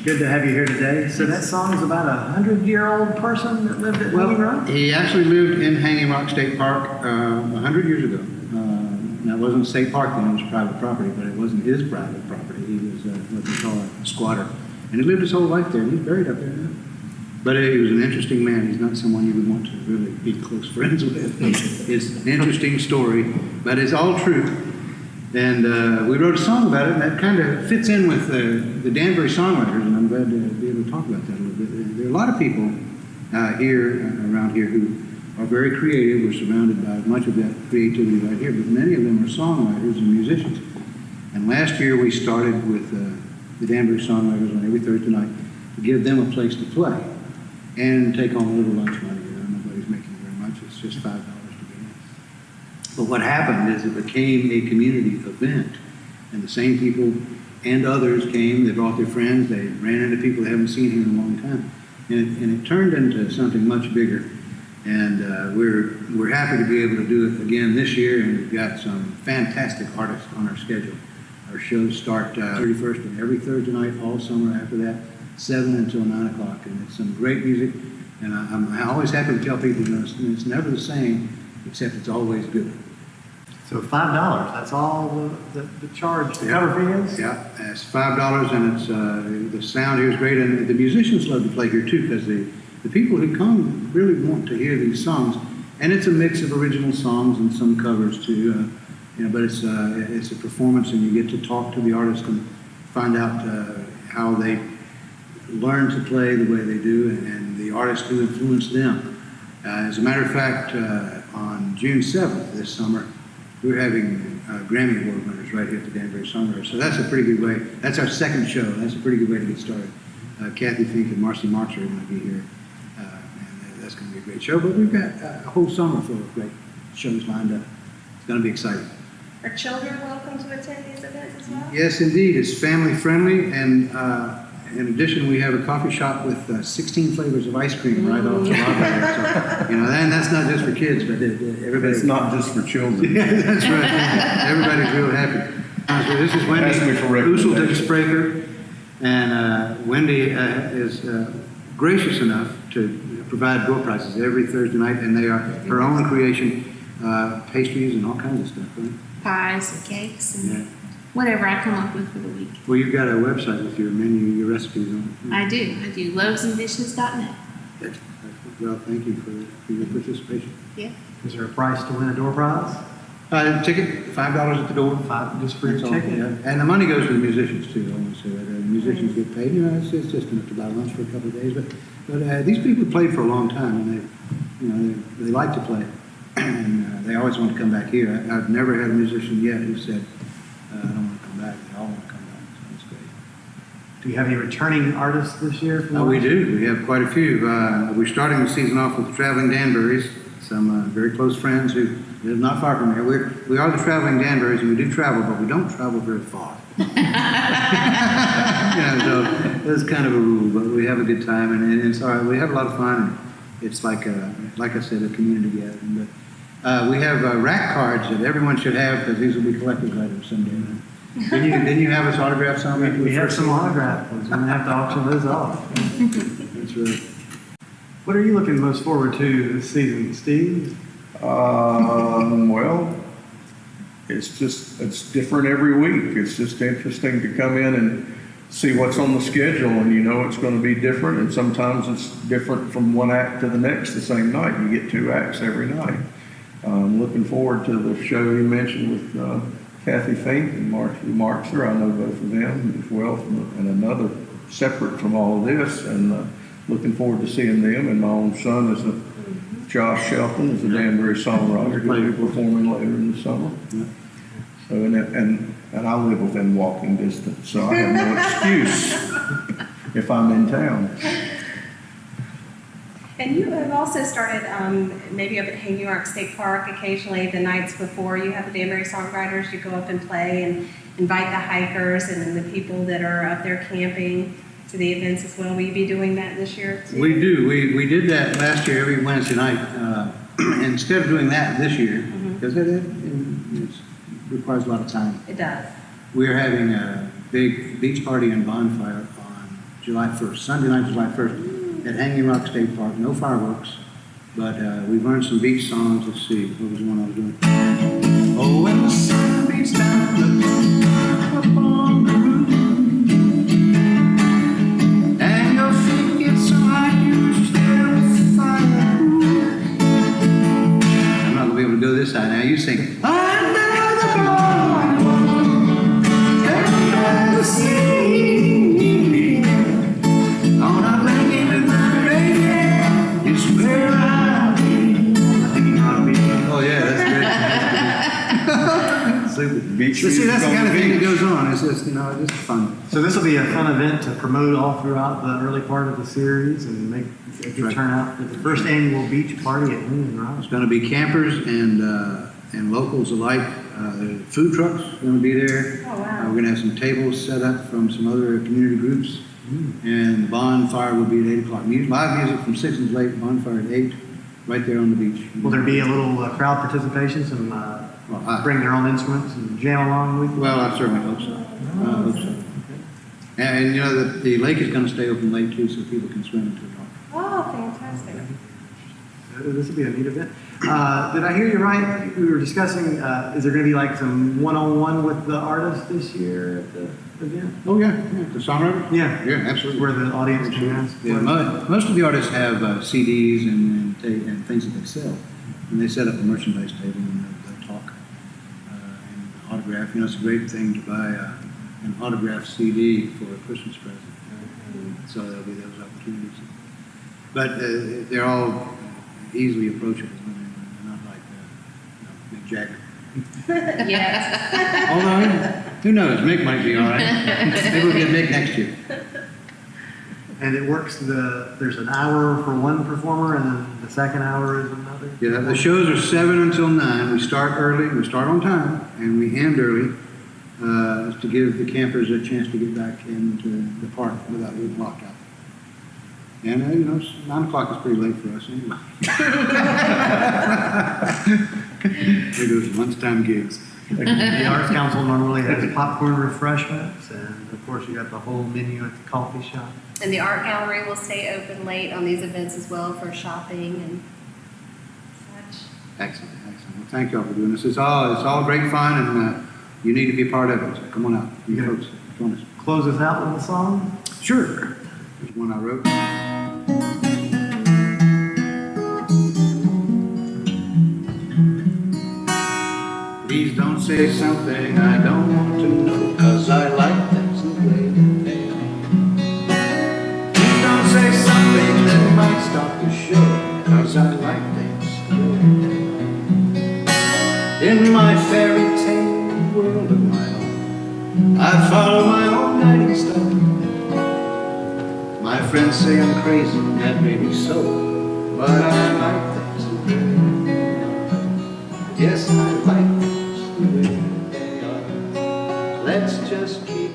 Good to have you here today. So that song is about a 100-year-old person that lived at Hanging Rock? He actually lived in Hanging Rock State Park 100 years ago. Now, it wasn't state park then, it was private property, but it wasn't his private property. He was what they call a squatter. And he lived his whole life there, and he's buried up there now. But he was an interesting man. He's not someone you would want to really be close friends with. It's an interesting story, but it's all true. And we wrote a song about it, and that kind of fits in with the Danbury Songwriters, and I'm glad to be able to talk about that a little bit. There are a lot of people around here who are very creative. We're surrounded by much of that creativity right here, but many of them are songwriters and musicians. And last year we started with the Danbury Songwriters on every Thursday night to give them a place to play and take on a little lunch money. Nobody's making very much. It's just $5 to get in. But what happened is it became a community event, and the same people and others came. They brought their friends. They ran into people they haven't seen here in a long time, and it turned into something much bigger. And we're happy to be able to do it again this year, and we've got some fantastic artists on our schedule. Our shows start 31st and every Thursday night all summer after that, 7 until 9 o'clock, and it's some great music. And I'm always happy to tell people, it's never the same, except it's always good. So $5, that's all the charge, the cover fee is? Yeah, it's $5, and it's the sound here is great, and the musicians love to play here too, because the people who come really want to hear these songs, and it's a mix of original songs and some covers too. But it's a performance, and you get to talk to the artist and find out how they learn to play the way they do, and the artists who influence them. As a matter of fact, on June 7th this summer, we're having Grammy Award winners right here at the Danbury Songwriters. So that's a pretty good way. That's our second show. That's a pretty good way to get started. Kathy Fink and Marcy Marks are going to be here, and that's going to be a great show. But we've got a whole summer full of great shows lined up. It's going to be exciting. Are children welcome to attend these events as well? Yes, indeed. It's family friendly, and in addition, we have a coffee shop with 16 flavors of ice cream right off the lobby there. So, and that's not just for kids, but everybody. It's not just for children. Yeah, that's right. Everybody's real happy. So this is Wendy Useldick-Spraker, and Wendy is gracious enough to provide door prizes every Thursday night, and they are her own creation, pastries and all kinds of stuff. Right? Pies and cakes and whatever I come up with for the week. Well, you've got a website with your menu, your recipes on it. I do. Lovesandishes.net. Well, thank you for your participation. Yeah. Is there a price to win a door prize? Ticket, $5 at the door. $5 just for your That's all, ticket? yeah. And the money goes to the musicians too. I want to say that. The musicians get paid. It's just enough to buy lunch for a couple of days. But these people played for a long time, and they like to play, and they always want to come back here. I've never had a musician yet who said, I don't want to come back. They all want to come back. So that's great. Do you have any returning artists this year? We do. We have quite a few. We're starting the season off with the Traveling Danburys, some very close friends who live not far from here. We are the Traveling Danburys, and we do travel, but we don't travel very far. So that's kind of a rule, but we have a good time, and it's all right. We have a lot of fun, and it's like I said, a community gathering. But we have rack cards that everyone should have, because these will be collector's items someday. Didn't you have us autograph some? We have some autograph ones. We're going to have to auction those off. That's right. What are you looking most forward to this season, Steve? Well, it's different every week. It's just interesting to come in and see what's on the schedule, and it's going to be different, and sometimes it's different from one act to the next the same night. You get 2 acts every night. I'm looking forward to the show you mentioned with Kathy Fink and Marcy Markser. I know both of them as well, and another separate from all of this, and looking forward to seeing them. And my own son is Josh Shelton is a Danbury Songwriter. He'll be performing later in the summer. Yeah. So and I live within walking distance, so I have no excuse if I'm in town. And you have also started maybe up at Hanging Rock State Park occasionally the nights before you have the Danbury Songwriters. You go up and play and invite the hikers and then the people that are up there camping to the events as well. Will you be doing that this year too? We do. We did that last year every Wednesday night. Instead of doing that this year, because it requires a lot of time, It does. we're having a big beach party and bonfire on July 1st, Sunday night, July 1st, at Hanging Rock State Park. No fireworks, but we've learned some beach songs. Let's see, what was the one I was doing? Oh, when the sun beats down up on the roof, and your feet get so hot you stare with fire. I'm not gonna be able to go this side now. You sing. Under the boardwalk, under the sea, on a blanket with my baby, it's where I'll be. Oh yeah, that's great. Super. Beach So see, that's the music kind on of the thing that beach. goes on. It's just, it's just fun. So this will be a fun event to promote all throughout the early part of the series and make a good turnout for the first annual beach party at Hanging Rock. It's going to be campers and locals alike. Food trucks are going to be there. Oh, wow. We're going to have some tables set up from some other community groups. And the bonfire will be at 8 o'clock. Live music from 6 until 8, bonfire at 8, right there on the beach. Will there be a little crowd participation, some bring their own instruments and jam along with you? Well, I certainly hope so. I hope so. And the lake is going to stay open late too, so people can swim until dark. Oh, fantastic. This will be a neat event. Did I hear you right? We were discussing, is there going to be like some one-on-one with the artists this year at the event? Oh yeah, the songwriter. Yeah. Yeah, absolutely. Where the audience can ask. Yeah, most of the artists have CDs and things that they sell, and they set up a merchandise table and they'll talk and autograph. It's a great thing to buy an autographed CD for a Christmas present. So there'll be those opportunities. But they're all easily approachable. They're not like Mick Jagger. Yes. Although, who knows? Mick might be all right. Maybe we'll get Mick next year. And it works, there's an hour for one performer and then the second hour is another? Yeah, the shows are 7 until 9. We start early, we start on time, and we end early to give the campers a chance to get back into the park without getting locked out. And, 9 o'clock is pretty late for us anyway. There goes lunchtime gigs. The Arts Council normally has popcorn refreshments and of course you got the whole menu at the coffee shop. And the art gallery will stay open late on these events as well for shopping and such. Excellent, excellent. Well, thank you all for doing this. It's all great fun, and you need to be a part of it. So come on out, you Yeah. folks. Join us. Close us out with a song? Sure. There's one I wrote. Please don't say something I don't want to know, 'cause I like things the way that they are. Please don't say something that might stop the show, 'cause I like things the way that they are. In my fairy tale world of my own, I follow my own guiding star. My friends say I'm crazy, that may be so, but I like things the way they are. Yes, I like things the way they are. Let's just keep